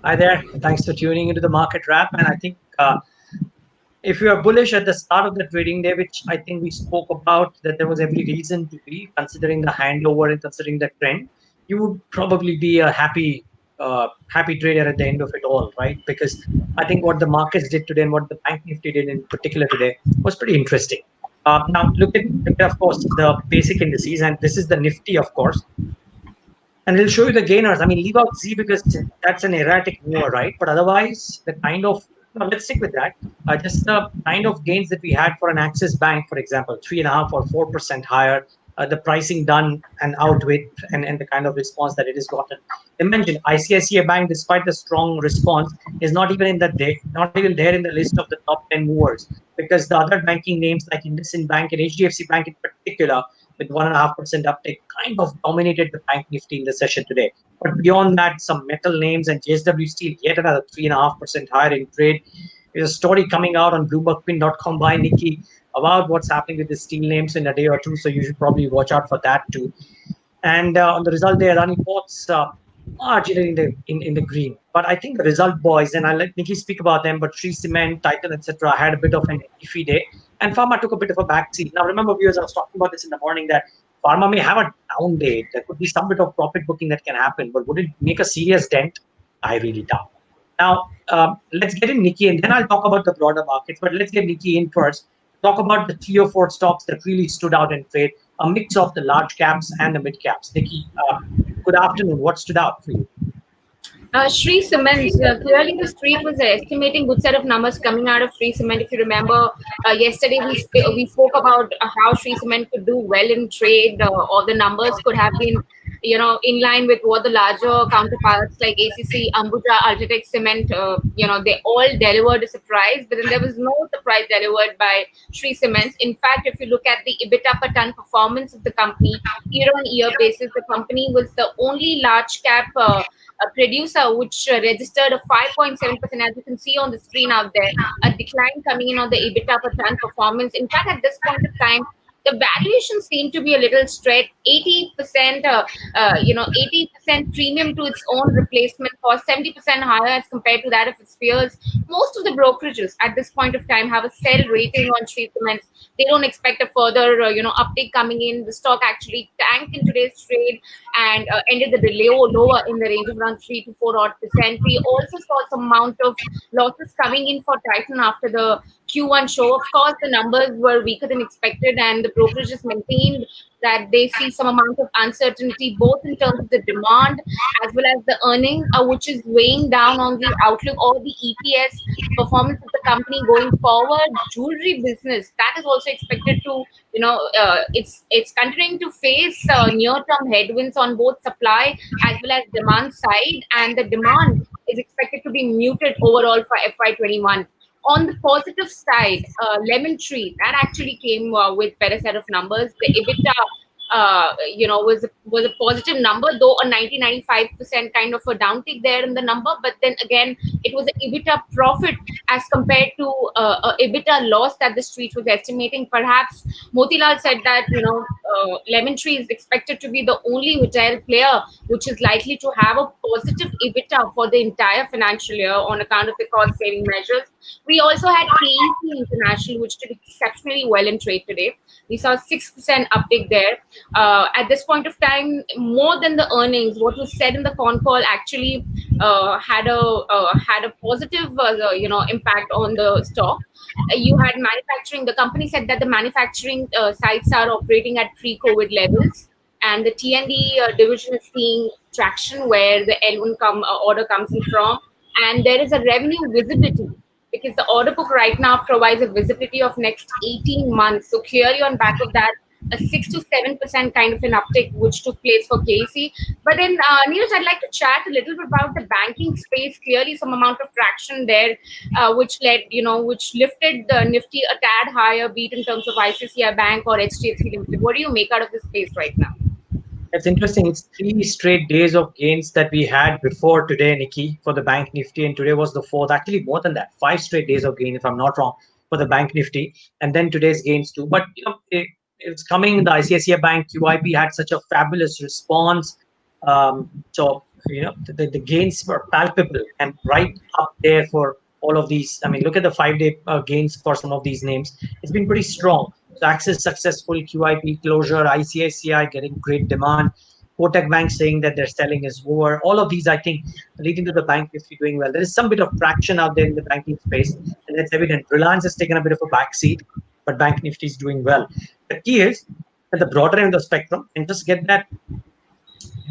Hi there. Thanks for tuning into the market wrap. And I think if you are bullish at the start of the trading day, which I think we spoke about, that there was every reason to be, considering the handover and considering the trend, you would probably be a happy trader at the end of it all, right? Because I think what the markets did today and what the Bank Nifty did in particular today was pretty interesting. Now, look at, of course, the basic indices, and this is the Nifty, of course. And it'll show you the gainers. I mean, leave out Z because that's an erratic mover, right? But otherwise, the kind of let's stick with that. Just the kind of gains that we had for an Axis Bank, for example, 3.5 or 4% higher. The pricing done and out with, and the kind of response that it has gotten. Imagine ICICI Bank, despite the strong response, is not even in the not even there in the list of the top 10 movers because the other banking names like Indices Bank and HDFC Bank in particular with 1.5% uptake, kind of dominated the Bank Nifty in the session today. But beyond that, some metal names and JSW Steel yet another 3.5% higher in trade. There's a story coming out on BloombergQuint.com by Nickey about what's happening with the steel names in a day or two. So you should probably watch out for that too. And on the result day, Adani Ports marginally in the green. But I think the result boys, and I'll let Nickey speak about them, but Shri Cement, Titan, etc., had a bit of an iffy day. And Pharma took a bit of a backseat. Now, remember, viewers, I was talking about this in the morning that Pharma may have a down day. There could be some bit of profit booking that can happen, but would it make a serious dent? I really doubt. Now, let's get in Nickey, and then I'll talk about the broader markets. But let's get Nickey in first. Talk about the 3 or 4 stocks that really stood out in trade, a mix of the large caps and the mid caps. Nickey, good afternoon. What stood out for you? Shri Cements, clearly the street was estimating good set of numbers coming out of Shri Cement. If you remember, yesterday we spoke about how Shri Cement could do well in trade, or the numbers could have been, in line with what the larger counterparts like ACC, Ambuja, Ultratech Cement, they all delivered a surprise, but then there was no surprise delivered by Shri Cements. In fact, if you look at the EBITDA per ton performance of the company, year-on-year basis, the company was the only large cap a producer which registered a 5.7%, as you can see on the screen out there, a decline coming in on the EBITDA per ton performance. In fact, at this point of time, the valuations seem to be a little stretched. 80%, 80% premium to its own replacement cost, 70% higher as compared to that of its peers. Most of the brokerages at this point of time have a sell rating on Shri Cements. They don't expect a further, uptick coming in. The stock actually tanked in today's trade and ended the day lower in the range of around 3 to 4% odd. We also saw some amount of losses coming in for Titan after the Q1 show. Of course, the numbers were weaker than expected, and the brokerages maintained that they see some amount of uncertainty both in terms of the demand as well as the earning, which is weighing down on the outlook or the EPS performance of the company going forward. Jewelry business that is also expected to, it's continuing to face near-term headwinds on both supply as well as demand side, and the demand is expected to be muted overall for FY21. On the positive side, Lemon Tree that actually came with better set of numbers. The EBITDA, was a positive number, though a 95% kind of a downtick there in the number. But then again, it was an EBITDA profit as compared to a EBITDA loss that the street was estimating. Perhaps Motilal said that Lemon Tree is expected to be the only retail player which is likely to have a positive EBITDA for the entire financial year on account of the cost saving measures. We also had KEC International, which did exceptionally well in trade today. We saw 6% uptick there. At this point of time, more than the earnings, what was said in the con call actually had a positive impact on the stock. You had manufacturing. The company said that the manufacturing sites are operating at pre-COVID levels, and the T&D division is seeing traction where the L1 order comes in from, and there is a revenue visibility because the order book right now provides a visibility of next 18 months. So clearly on back of that, a 6 to 7% kind of an uptick which took place for KC. But then, Niraj, I'd like to chat a little bit about the banking space. Clearly some amount of traction there, which lifted the Nifty a tad higher, be it in terms of ICICI Bank or HDFC Limited. What do you make out of this space right now? It's interesting. It's 3 straight days of gains that we had before today, Nickey, for the Bank Nifty, and today was the fourth. Actually, more than that, 5 straight days of gain, if I'm not wrong, for the Bank Nifty, and then today's gains too. But it's coming. The ICICI Bank QIP had such a fabulous response. So the gains were palpable and right up there for all of these. I mean, look at the 5-day gains for some of these names. It's been pretty strong. So Axis successful, QIP closure, ICICI getting great demand, Kotak Bank saying that their selling is over. All of these, I think, leading to the bank Nifty doing well. There is some bit of traction out there in the banking space, and that's evident. Reliance has taken a bit of a backseat, but Bank Nifty is doing well. The key is at the broader end of the spectrum, and just get that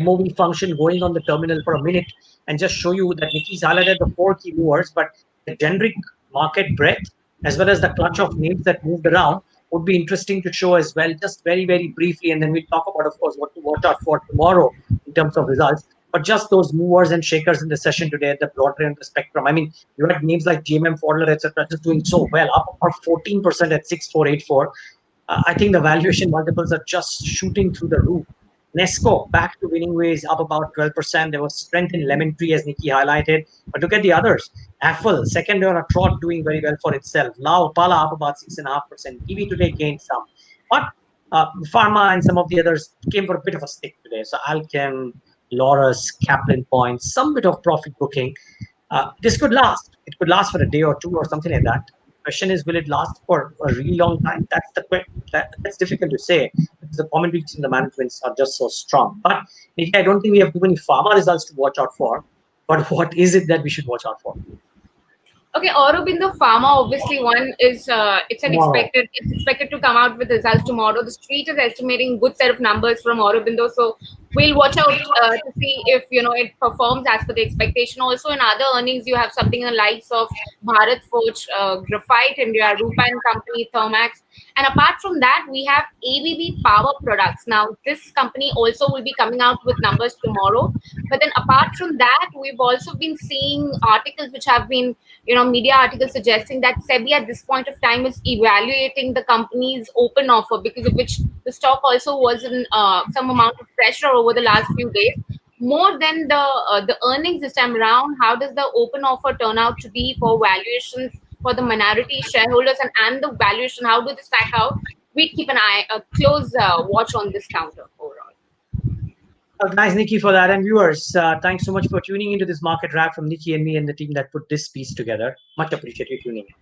MOV function going on the terminal for a minute and just show you that Nickey's highlighted the 4 key movers, but the generic market breadth as well as the clutch of names that moved around would be interesting to show as well, just very, very briefly. And then we'll talk about, of course, what to watch out for tomorrow in terms of results. But just those movers and shakers in the session today at the broader end of the spectrum. I mean, you had names like GMM, Fodler, etc., just doing so well, up about 14% at 6484. I think the valuation multiples are just shooting through the roof. Nesco back to winning ways, up about 12%. There was strength in Lemon Tree, as Nickey highlighted. But look at the others. Affle, second day on a trot, doing very well for itself. Now, Pala up about 6.5%. EV today gained some. But Pharma and some of the others came for a bit of a stick today. So Alchem, Laurus, Kaplan Point, some bit of profit booking. This could last. It could last for a day or two or something like that. Question is, will it last for a really long time? That's the question. That's difficult to say because the commentaries in the managements are just so strong. But Nickey, I don't think we have too many pharma results to watch out for. But what is it that we should watch out for? Okay, Aurobindo Pharma, obviously one is Tomorrow. it's expected to come out with results tomorrow. The street is estimating good set of numbers from Aurobindo, so we'll watch out to see if it performs as per the expectation. Also, in other earnings, you have something in the likes of Bharat Forge, Graphite India, Rupan Company, Thermax, and apart from that, we have ABB Power Products. Now, this company also will be coming out with numbers tomorrow. But then, apart from that, we've also been seeing articles which have been media articles suggesting that SEBI at this point of time is evaluating the company's open offer, because of which the stock also was in some amount of pressure over the last few days. More than the earnings this time around, how does the open offer turn out to be for valuations for the minority shareholders, and the valuation, how do they stack out? We keep a close watch on this counter overall. Thanks, Nickey, for that. And viewers, thanks so much for tuning into this market wrap from Nickey and me and the team that put this piece together. Much appreciated tuning in.